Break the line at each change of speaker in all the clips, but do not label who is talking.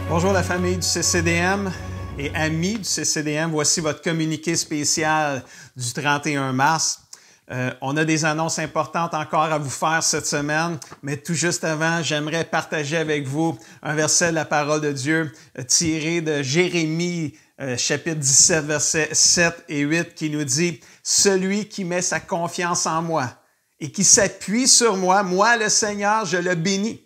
Bonjour la famille du CCDM et amis du CCDM. Voici votre communiqué spécial du 31 mars. On a des annonces importantes encore à vous faire cette semaine, mais tout juste avant, j'aimerais partager avec vous un verset de la parole de Dieu tiré de Jérémie, chapitre 17, versets 7 et 8, qui nous dit « Celui qui met sa confiance en moi et qui s'appuie sur moi, moi le Seigneur, je le bénis.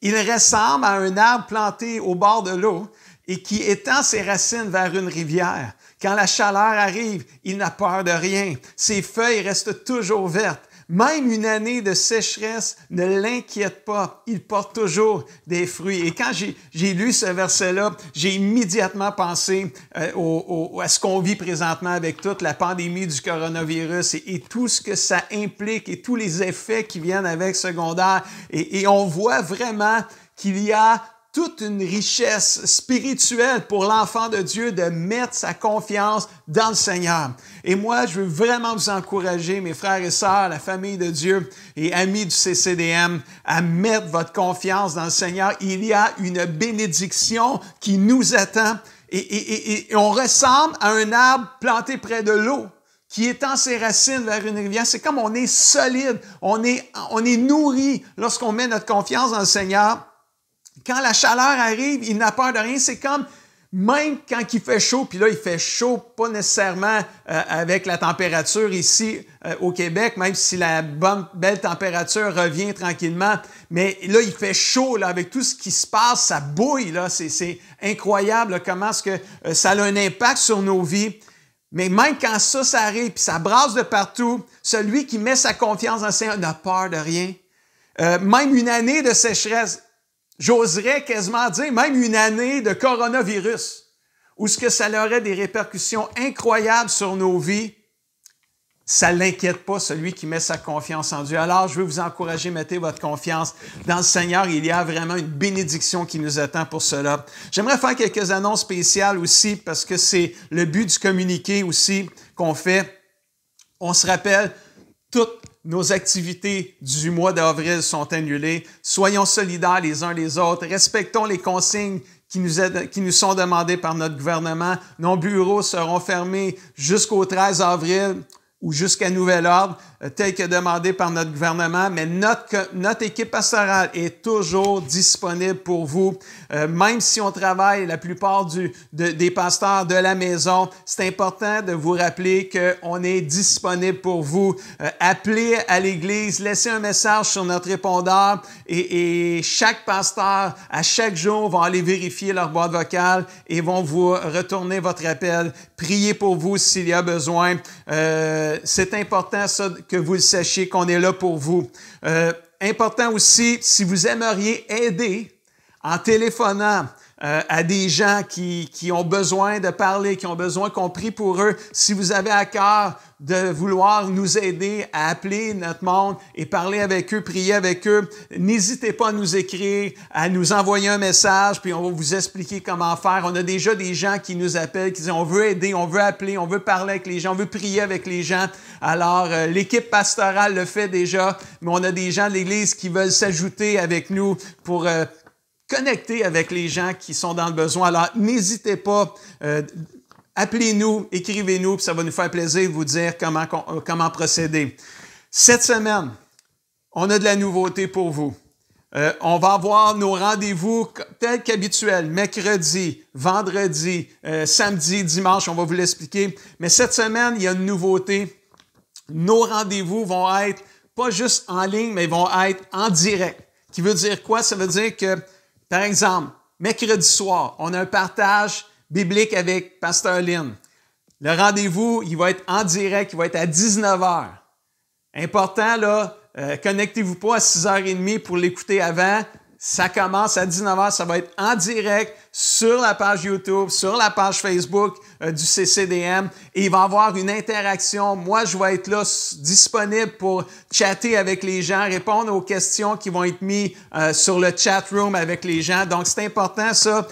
Il ressemble à un arbre planté au bord de l'eau et qui étend ses racines vers une rivière. Quand la chaleur arrive, il n'a peur de rien. Ses feuilles restent toujours vertes. Même une année de sécheresse ne l'inquiète pas. Il porte toujours des fruits. Et quand j'ai lu ce verset-là, j'ai immédiatement pensé à ce qu'on vit présentement avec toute la pandémie du coronavirus et tout ce que ça implique et tous les effets qui viennent avec secondaire. Et on voit vraiment qu'il y a toute une richesse spirituelle pour l'enfant de Dieu de mettre sa confiance dans le Seigneur. Et moi, je veux vraiment vous encourager, mes frères et sœurs, la famille de Dieu et amis du CCDM, à mettre votre confiance dans le Seigneur. Il y a une bénédiction qui nous attend et on ressemble à un arbre planté près de l'eau qui étend ses racines vers une rivière. C'est comme on est solide, on est nourri lorsqu'on met notre confiance dans le Seigneur. Quand la chaleur arrive, il n'a peur de rien. C'est comme, même quand il fait chaud, puis là, il fait chaud, pas nécessairement avec la température ici au Québec, même si la belle température revient tranquillement. Mais là, il fait chaud, là, avec tout ce qui se passe, ça bouille, là. C'est incroyable, là, comment est-ce que ça a un impact sur nos vies. Mais même quand ça arrive, puis ça brasse de partout, celui qui met sa confiance dans le Seigneur n'a peur de rien. Même une année de sécheresse, j'oserais quasiment dire même une année de coronavirus, où ce que ça aurait des répercussions incroyables sur nos vies, ça ne l'inquiète pas, celui qui met sa confiance en Dieu. Alors, je veux vous encourager, mettez votre confiance dans le Seigneur. Il y a vraiment une bénédiction qui nous attend pour cela. J'aimerais faire quelques annonces spéciales aussi, parce que c'est le but du communiqué aussi qu'on fait. On se rappelle, toutes nos activités du mois d'avril sont annulées. Soyons solidaires les uns les autres. Respectons les consignes qui nous sont demandées par notre gouvernement. Nos bureaux seront fermés jusqu'au 13 avril ou jusqu'à nouvel ordre, tel que demandé par notre gouvernement. Mais notre équipe pastorale est toujours disponible pour vous. Même si on travaille la plupart des pasteurs de la maison, c'est important de vous rappeler qu'on est disponible pour vous. Appelez à l'Église, laissez un message sur notre répondeur et chaque pasteur, à chaque jour, va aller vérifier leur boîte vocale et vont vous retourner votre appel. Priez pour vous s'il y a besoin. C'est important ça que vous le sachiez, qu'on est là pour vous. Important aussi, si vous aimeriez aider en téléphonant à des gens qui ont besoin de parler, qui ont besoin qu'on prie pour eux, si vous avez à cœur de vouloir nous aider à appeler notre monde et parler avec eux, prier avec eux, n'hésitez pas à nous écrire, à nous envoyer un message, puis on va vous expliquer comment faire. On a déjà des gens qui nous appellent, qui disent on veut aider, on veut appeler, on veut parler avec les gens, on veut prier avec les gens. Alors, l'équipe pastorale le fait déjà, mais on a des gens de l'Église qui veulent s'ajouter avec nous pour connecter avec les gens qui sont dans le besoin. Alors, n'hésitez pas, appelez-nous, écrivez-nous, puis ça va nous faire plaisir de vous dire comment procéder. Cette semaine, on a de la nouveauté pour vous. On va avoir nos rendez-vous tels qu'habituels, mercredi, vendredi, samedi, dimanche, on va vous l'expliquer. Mais cette semaine, il y a une nouveauté. Nos rendez-vous vont être pas juste en ligne, mais ils vont être en direct. Qui veut dire quoi? Ça veut dire que, par exemple, mercredi soir, on a un partage biblique avec Pasteur Lynn. Le rendez-vous, il va être en direct, il va être à 19h. Important, là, connectez-vous pas à 6h30 pour l'écouter avant. Ça commence à 19h, ça va être en direct sur la page YouTube, sur la page Facebook du CCDM et il va y avoir une interaction. Moi, je vais être là disponible pour chatter avec les gens, répondre aux questions qui vont être mises sur le chat room avec les gens. Donc, c'est important ça.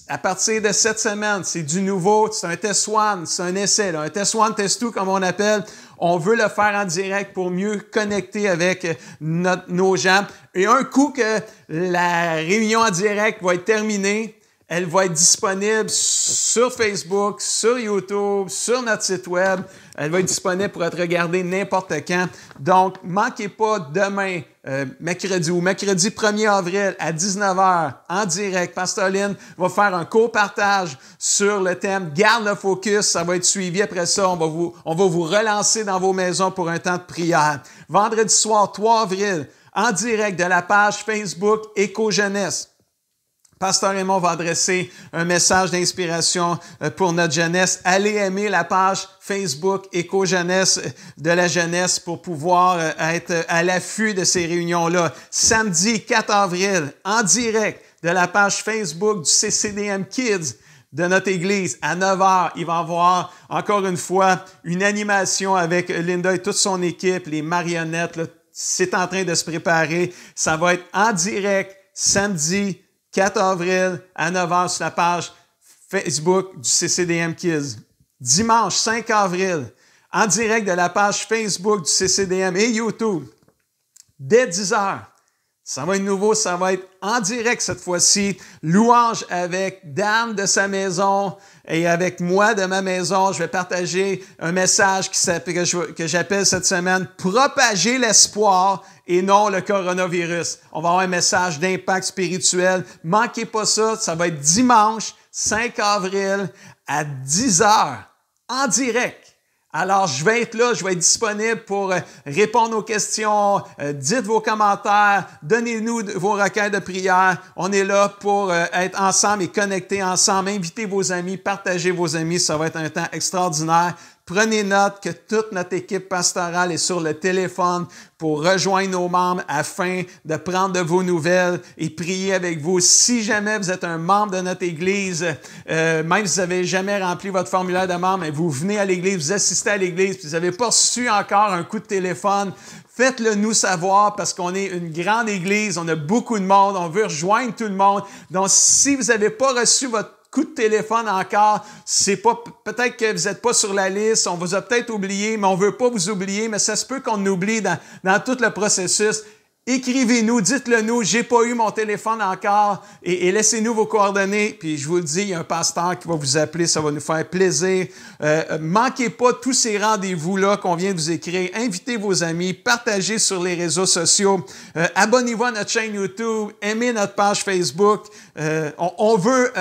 À partir de cette semaine, c'est du nouveau, c'est un test one, c'est un essai, là, un test one, test two comme on appelle. On veut le faire en direct pour mieux connecter avec nos gens. Et un coup que la réunion en direct va être terminée, Elle va être disponible sur Facebook, sur YouTube, sur notre site web. Elle va être disponible pour être regardée n'importe quand. Donc, manquez pas demain, mercredi 1er avril à 19h en direct. Pasteur Lynn va faire un court partage sur le thème « Garde le focus ». Ça va être suivi. Après ça, on va vous relancer dans vos maisons pour un temps de prière. Vendredi soir, 3 avril, en direct de la page Facebook Éco-Jeunesse. Pasteur Raymond va adresser un message d'inspiration pour notre jeunesse. Allez aimer la page Facebook Éco-Jeunesse de la jeunesse pour pouvoir être à l'affût de ces réunions-là. Samedi 4 avril, en direct de la page Facebook du CCDM Kids de notre Église, à 9h, il va y avoir encore une fois une animation avec Linda et toute son équipe, les marionnettes. Là, c'est en train de se préparer. Ça va être en direct samedi 4 avril à 9h sur la page Facebook du CCDM Kids. Dimanche 5 avril, en direct de la page Facebook du CCDM et YouTube, dès 10h. Ça va être nouveau, ça va être en direct cette fois-ci. Louange avec Dan de sa maison et avec moi de ma maison. Je vais partager un message que j'appelle cette semaine « Propager l'espoir » et non le coronavirus. On va avoir un message d'impact spirituel. Manquez pas ça, ça va être dimanche 5 avril à 10h en direct. Alors, je vais être là, je vais être disponible pour répondre aux questions. Dites vos commentaires, donnez-nous vos requêtes de prière. On est là pour être ensemble et connectés ensemble. Invitez vos amis, partagez vos amis. Ça va être un temps extraordinaire. Prenez note que toute notre équipe pastorale est sur le téléphone pour rejoindre nos membres afin de prendre de vos nouvelles et prier avec vous. Si jamais vous êtes un membre de notre Église, même si vous n'avez jamais rempli votre formulaire de membre, et vous venez à l'Église, vous assistez à l'Église, puis vous n'avez pas reçu encore un coup de téléphone, faites-le nous savoir parce qu'on est une grande Église, on a beaucoup de monde, on veut rejoindre tout le monde. Donc, si vous n'avez pas reçu votre coup de téléphone encore, c'est pas, peut-être que vous n'êtes pas sur la liste, on vous a peut-être oublié, mais on veut pas vous oublier, mais ça se peut qu'on oublie dans tout le processus. Écrivez-nous, dites-le nous, j'ai pas eu mon téléphone encore et laissez-nous vos coordonnées. Puis je vous le dis, il y a un pasteur qui va vous appeler, ça va nous faire plaisir. Manquez pas tous ces rendez-vous-là qu'on vient de vous écrire. Invitez vos amis, partagez sur les réseaux sociaux. Abonnez-vous à notre chaîne YouTube, aimez notre page Facebook. On veut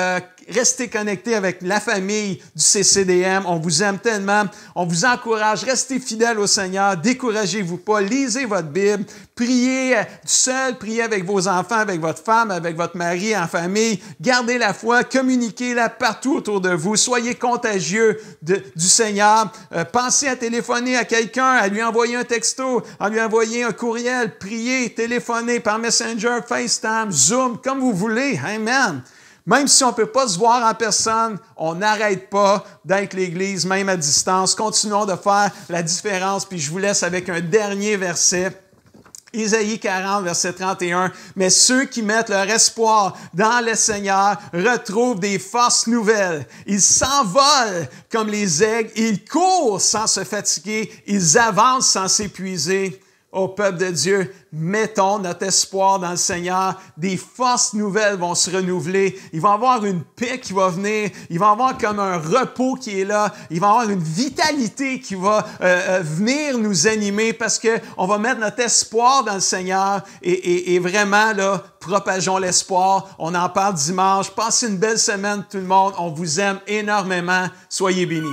rester connecté avec la famille du CCDM. On vous aime tellement. On vous encourage. Restez fidèles au Seigneur. Découragez-vous pas. Lisez votre Bible. Priez seul. Priez avec vos enfants, avec votre femme, avec votre mari, en famille. Gardez la foi. Communiquez-la partout autour de vous. Soyez contagieux du Seigneur. Pensez à téléphoner à quelqu'un, à lui envoyer un texto, à lui envoyer un courriel. Priez, téléphonez par Messenger, FaceTime, Zoom, comme vous voulez. Amen. Même si on ne peut pas se voir en personne, on n'arrête pas d'être l'Église, même à distance. Continuons de faire la différence. Puis je vous laisse avec un dernier verset. Isaïe 40, verset 31. « Mais ceux qui mettent leur espoir dans le Seigneur retrouvent des forces nouvelles. Ils s'envolent comme les aigles. Ils courent sans se fatiguer. Ils avancent sans s'épuiser. » Ô peuple de Dieu, mettons notre espoir dans le Seigneur. Des forces nouvelles vont se renouveler. Il va y avoir une paix qui va venir. Il va y avoir comme un repos qui est là. Il va y avoir une vitalité qui va venir nous animer parce qu'on va mettre notre espoir dans le Seigneur et vraiment, là, propageons l'espoir. On en parle dimanche. Passez une belle semaine tout le monde. On vous aime énormément. Soyez bénis.